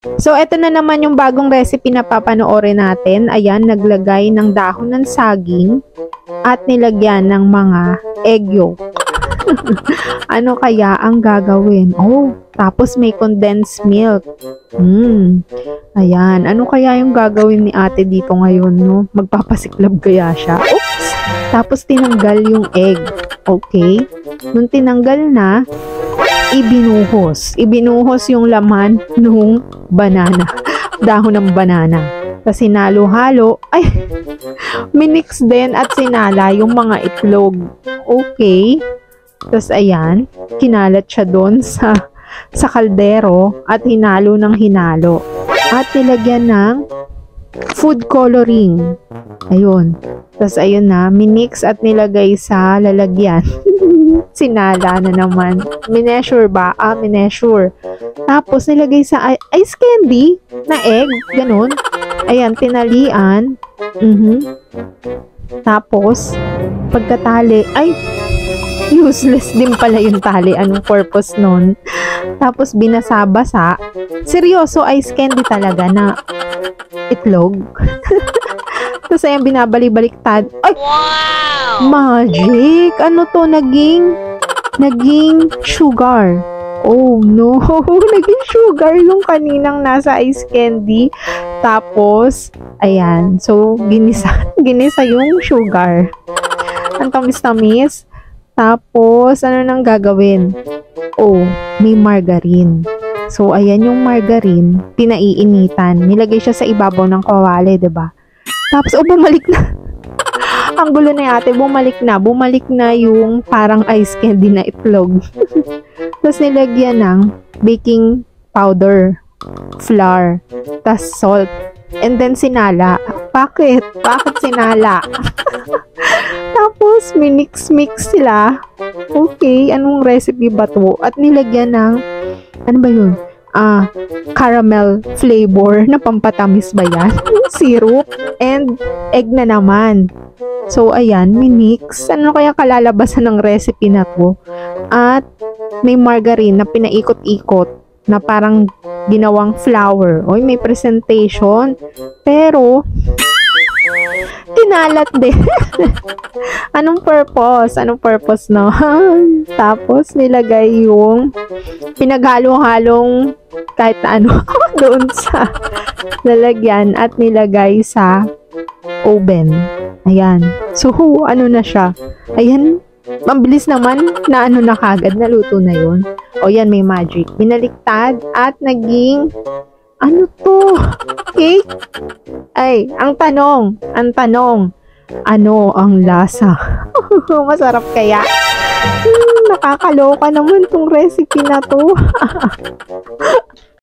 So, eto na naman yung bagong recipe na papanoorin natin. Ayan, naglagay ng dahon ng saging at nilagyan ng mga egg yolk. Ano kaya ang gagawin? Oh, tapos may condensed milk. Ayan, ano kaya yung gagawin ni ate dito ngayon, no? Magpapasiklab kaya siya? Oops! Tapos tinanggal yung egg. Okay? Nung tinanggal na, ibinuhos. Ibinuhos yung laman nung banana. Dahon ng banana. Tapos sinalo-halo. Ay! Minix din at sinala yung mga itlog. Okay. Tapos ayan, kinalat siya doon sa kaldero at hinalo ng hinalo. At nilagyan ng food coloring. Ayun. Tapos ayun na, minix at nilagay sa lalagyan. Sinala na naman. Mineasure ba? Mineasure. Tapos nilagay sa ice candy na egg. Ganun. Ayan, tinalian. Tapos, pagkatali, ay, useless din pala yung tali. Anong purpose nun? Tapos, binasa-basa. Seryoso, ice candy talaga na itlog. Tapos, ayan, binabalik-baliktad. Ay! Wow! Magic! Ano to? Naging sugar. Oh, no. Naging sugar yung kaninang nasa ice candy. Tapos, ayan. So, ginisa yung sugar. Ang tamis-tamis. Tapos, ano nang gagawin? Oh, may margarine. So, ayan yung margarine. Pinaiinitan. Nilagay siya sa ibabaw ng kawali, diba? Tapos, bumalik na. Ang gulo na ate, bumalik na yung parang ice candy na itlog. Tapos nilagyan ng baking powder, flour, tas salt, and then sinala. Bakit? Bakit sinala? Tapos minix-mix sila. Okay, anong recipe ba to? At nilagyan ng, ano ba yun? Caramel flavor na pampatamis ba yan? Syrup and egg na naman. So, ayan, minix. Ano kaya kalalabasan ng recipe na to? At may margarine na pinaikot-ikot na parang ginawang flour. Oy, may presentation. Pero, kinalat din. Anong purpose? Anong purpose, no? Tapos, nilagay yung pinaghalo-halong kahit ano doon sa lalagyan at nilagay sa oven. Ayan. So, ano na siya? Ayan. Mabilis naman na ano na kagad. Naluto na yun. O yan, may magic. Binaliktad at naging ano to? Cake? Ay, ang tanong, ano ang lasa? Masarap kaya? Nakakaloka naman tong recipe na to.